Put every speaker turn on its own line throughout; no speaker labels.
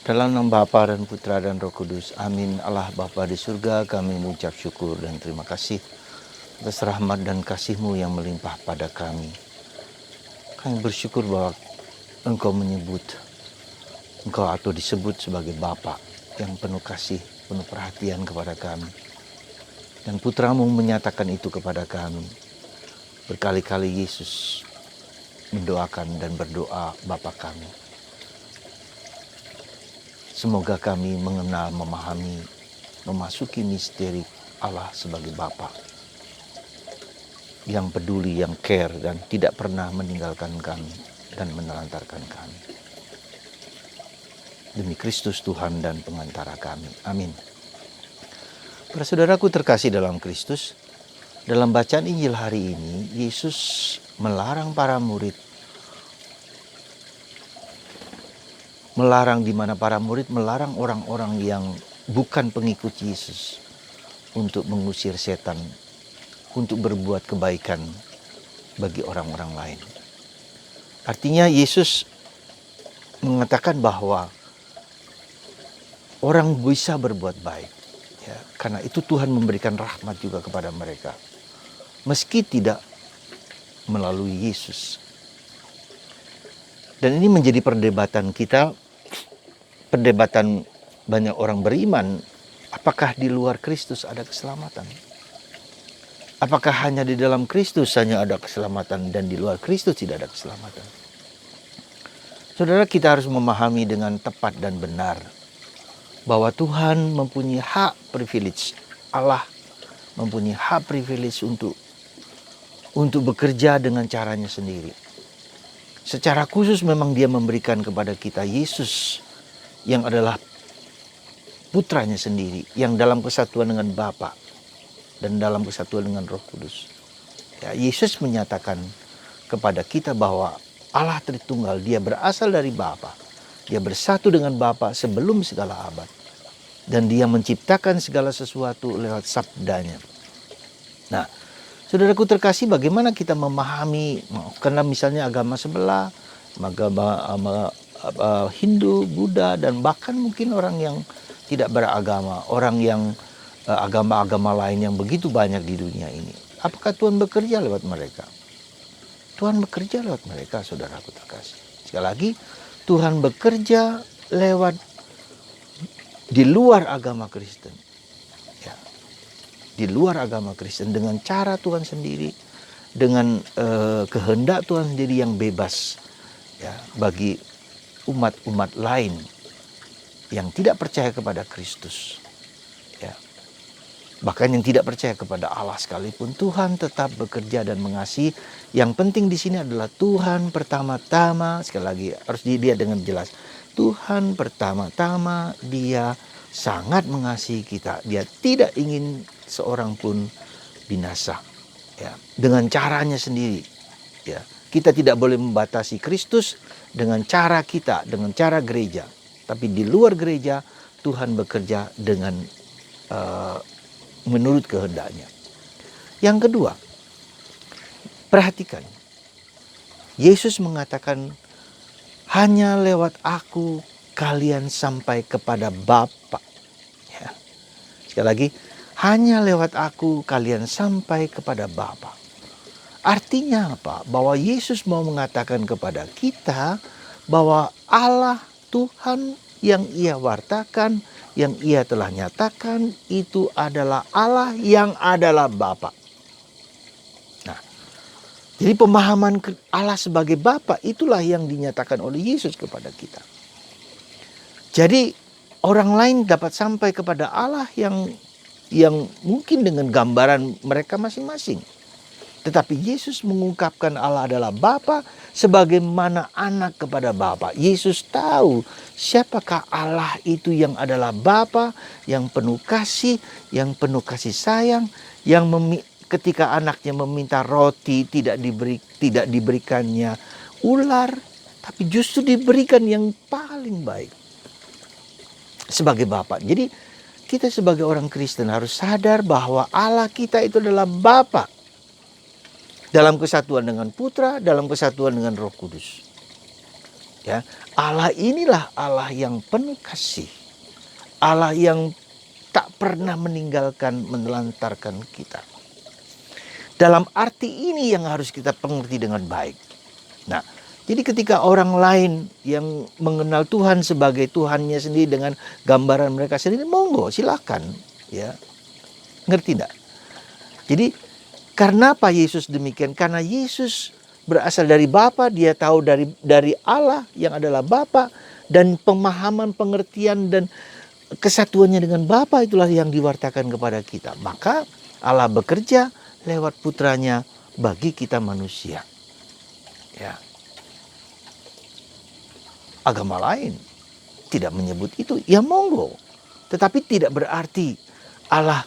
Dalam nama Bapa dan Putra dan Roh Kudus. Amin. Allah Bapa di surga, kami mengucap syukur dan terima kasih atas rahmat dan kasih-Mu yang melimpah pada kami. Kami bersyukur bahwa Engkau menyebut, Engkau atau disebut sebagai Bapa yang penuh kasih, penuh perhatian kepada kami. Dan Putra-Mu menyatakan itu kepada kami. Berkali-kali Yesus mendoakan dan berdoa Bapa kami. Semoga kami mengenal, memahami, memasuki misteri Allah sebagai Bapa yang peduli, yang care, dan tidak pernah meninggalkan kami dan menelantarkan kami. Demi Kristus Tuhan dan pengantara kami. Amin. Para saudaraku terkasih dalam Kristus, dalam bacaan Injil hari ini, Yesus melarang para murid, di mana para murid melarang orang-orang yang bukan pengikut Yesus untuk mengusir setan, untuk berbuat kebaikan bagi orang-orang lain. Artinya Yesus mengatakan bahwa orang bisa berbuat baik, ya, karena itu Tuhan memberikan rahmat juga kepada mereka, meski tidak melalui Yesus. Dan ini menjadi perdebatan kita, perdebatan banyak orang beriman, apakah di luar Kristus ada keselamatan? Apakah hanya di dalam Kristus hanya ada keselamatan dan di luar Kristus tidak ada keselamatan? Saudara, kita harus memahami dengan tepat dan benar bahwa Tuhan mempunyai hak privilege, Allah mempunyai hak privilege untuk bekerja dengan caranya sendiri. Secara khusus memang Dia memberikan kepada kita Yesus yang adalah putranya sendiri, yang dalam kesatuan dengan Bapa dan dalam kesatuan dengan Roh Kudus. Ya, Yesus menyatakan kepada kita bahwa Allah Tritunggal, Dia berasal dari Bapa. Dia bersatu dengan Bapa sebelum segala abad. Dan Dia menciptakan segala sesuatu lewat sabdanya. Nah, saudaraku terkasih, bagaimana kita memahami, karena misalnya agama sebelah, agama Hindu, Buddha, dan bahkan mungkin orang yang tidak beragama, orang yang agama-agama lain yang begitu banyak di dunia ini. Apakah Tuhan bekerja lewat mereka? Tuhan bekerja lewat mereka, saudaraku terkasih. Sekali lagi, Tuhan bekerja lewat di luar agama Kristen. Ya, di luar agama Kristen dengan cara Tuhan sendiri, dengan kehendak Tuhan sendiri yang bebas, ya, bagi umat-umat lain yang tidak percaya kepada Kristus, ya, bahkan yang tidak percaya kepada Allah sekalipun, Tuhan tetap bekerja dan mengasihi. Yang penting di sini adalah Tuhan pertama-tama, sekali lagi harus dilihat dengan jelas, Tuhan pertama-tama Dia sangat mengasihi kita. Dia tidak ingin seorang pun binasa, ya, dengan caranya sendiri. Ya, kita tidak boleh membatasi Kristus dengan cara kita, dengan cara gereja. Tapi di luar gereja, Tuhan bekerja dengan menurut kehendaknya. Yang kedua, perhatikan, Yesus mengatakan, hanya lewat aku kalian sampai kepada Bapa. Ya. Sekali lagi, hanya lewat aku kalian sampai kepada Bapa. Artinya apa? Bahwa Yesus mau mengatakan kepada kita bahwa Allah Tuhan yang Ia wartakan, yang Ia telah nyatakan, itu adalah Allah yang adalah Bapa. Nah, jadi pemahaman Allah sebagai Bapa itulah yang dinyatakan oleh Yesus kepada kita. Jadi orang lain dapat sampai kepada Allah yang mungkin dengan gambaran mereka masing-masing. Tetapi Yesus mengungkapkan Allah adalah Bapa sebagaimana anak kepada Bapa. Yesus tahu siapakah Allah itu yang adalah Bapa, yang penuh kasih sayang, yang ketika anaknya meminta roti tidak diberikannya ular, tapi justru diberikan yang paling baik sebagai Bapa. Jadi kita sebagai orang Kristen harus sadar bahwa Allah kita itu adalah Bapa. Dalam kesatuan dengan Putra, dalam kesatuan dengan Roh Kudus. Ya, Allah inilah Allah yang penuh kasih. Allah yang tak pernah meninggalkan, menelantarkan kita. Dalam arti ini yang harus kita pengerti dengan baik. Nah, jadi ketika orang lain yang mengenal Tuhan sebagai Tuhannya sendiri dengan gambaran mereka sendiri, monggo silakan, ya. Ngerti enggak? Jadi karena apa Yesus demikian? Karena Yesus berasal dari Bapa, dia tahu dari Allah yang adalah Bapa, dan pemahaman, pengertian dan kesatuannya dengan Bapa itulah yang diwartakan kepada kita. Maka Allah bekerja lewat putranya bagi kita manusia. Ya. Agama lain tidak menyebut itu, ya monggo. Tetapi tidak berarti Allah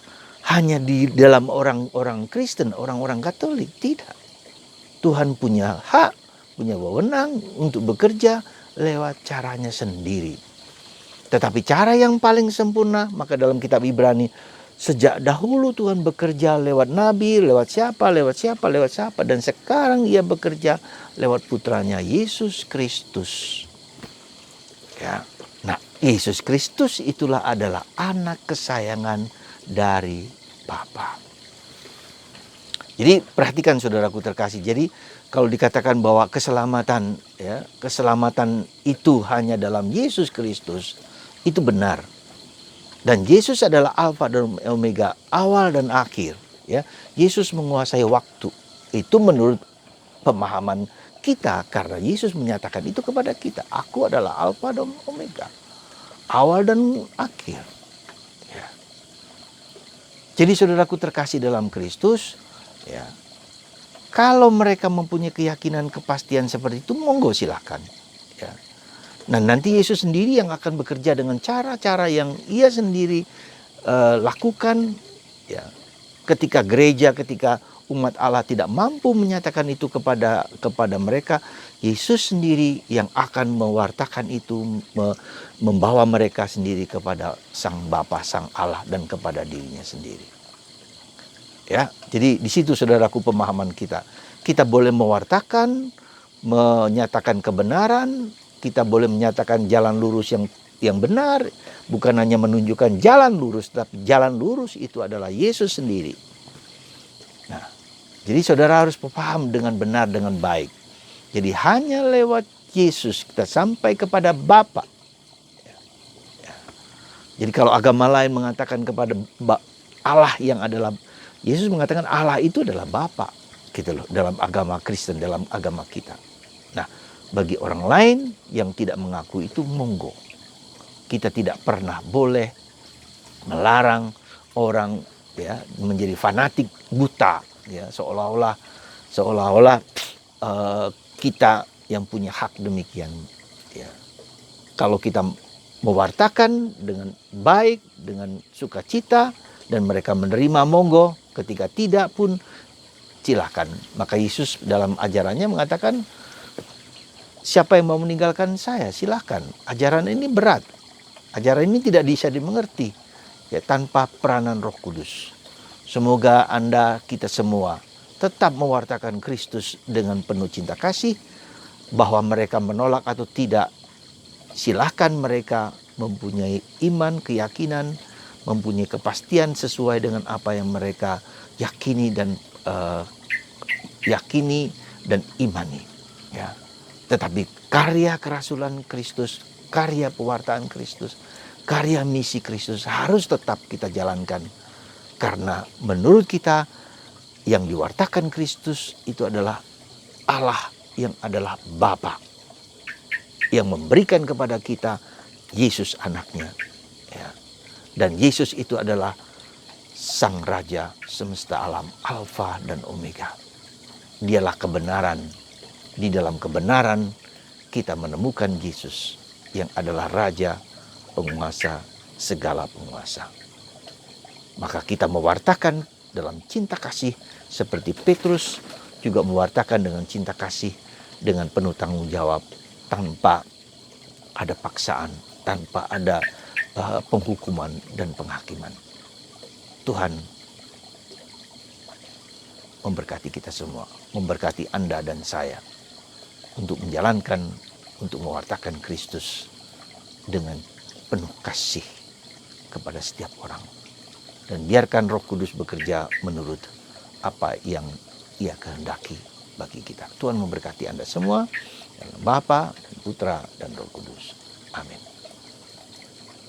hanya di dalam orang-orang Kristen, orang-orang Katolik. Tidak. Tuhan punya hak, punya wewenang untuk bekerja lewat caranya sendiri. Tetapi cara yang paling sempurna, maka dalam kitab Ibrani, sejak dahulu Tuhan bekerja lewat nabi, lewat siapa, dan sekarang ia bekerja lewat putranya Yesus Kristus. Ya. Nah, Yesus Kristus itulah adalah anak kesayangan dari Bapa. Jadi perhatikan saudaraku terkasih. Jadi kalau dikatakan bahwa keselamatan, ya, keselamatan itu hanya dalam Yesus Kristus, itu benar. Dan Yesus adalah Alfa dan Omega, awal dan akhir. Ya, Yesus menguasai waktu. Itu menurut pemahaman kita, karena Yesus menyatakan itu kepada kita. Aku adalah Alfa dan Omega, awal dan akhir. Ya. Jadi saudaraku terkasih dalam Kristus, ya, kalau mereka mempunyai keyakinan kepastian seperti itu, monggo silakan. Ya. Nah, nanti Yesus sendiri yang akan bekerja dengan cara-cara yang ia sendiri lakukan. Ya. Ketika gereja, ketika umat Allah tidak mampu menyatakan itu kepada mereka, Yesus sendiri yang akan mewartakan itu, membawa mereka sendiri kepada Sang Bapa, Sang Allah, dan kepada dirinya sendiri. Ya, jadi di situ saudaraku pemahaman kita. Kita boleh mewartakan, menyatakan kebenaran, kita boleh menyatakan jalan lurus yang benar, bukan hanya menunjukkan jalan lurus, tapi jalan lurus itu adalah Yesus sendiri. Nah, jadi saudara harus paham dengan benar, dengan baik. Jadi hanya lewat Yesus kita sampai kepada Bapa. Jadi kalau agama lain mengatakan kepada Allah yang adalah, Yesus mengatakan Allah itu adalah Bapa, gitu loh, dalam agama Kristen, dalam agama kita. Nah, bagi orang lain yang tidak mengaku itu, monggo. Kita tidak pernah boleh melarang orang, ya, menjadi fanatik buta, ya, seolah-olah kita yang punya hak demikian. Ya. Kalau kita mewartakan dengan baik, dengan sukacita, dan mereka menerima, monggo. Ketika tidak pun silakan. Maka Yesus dalam ajarannya mengatakan, siapa yang mau meninggalkan saya, silakan. Ajaran ini berat. Ajaran ini tidak bisa dimengerti, ya, tanpa peranan Roh Kudus. Semoga Anda, kita semua tetap mewartakan Kristus dengan penuh cinta kasih. Bahwa mereka menolak atau tidak, silahkan mereka mempunyai iman, keyakinan, mempunyai kepastian sesuai dengan apa yang mereka yakini dan imani. Ya. Tetapi karya kerasulan Kristus, karya pewartaan Kristus, karya misi Kristus harus tetap kita jalankan. Karena menurut kita yang diwartakan Kristus itu adalah Allah yang adalah Bapa, yang memberikan kepada kita Yesus anaknya. Ya. Dan Yesus itu adalah Sang Raja semesta alam, Alfa dan Omega. Dialah kebenaran. Di dalam kebenaran kita menemukan Yesus yang adalah Raja, penguasa, segala penguasa. Maka kita mewartakan dalam cinta kasih seperti Petrus juga mewartakan dengan cinta kasih, dengan penuh tanggung jawab, tanpa ada paksaan, tanpa ada penghukuman dan penghakiman. Tuhan memberkati kita semua, memberkati Anda dan saya untuk menjalankan untuk mewartakan Kristus dengan penuh kasih kepada setiap orang. Dan biarkan Roh Kudus bekerja menurut apa yang Ia kehendaki bagi kita. Tuhan memberkati Anda semua, dalam Bapa, dan Putra, dan Roh Kudus. Amin.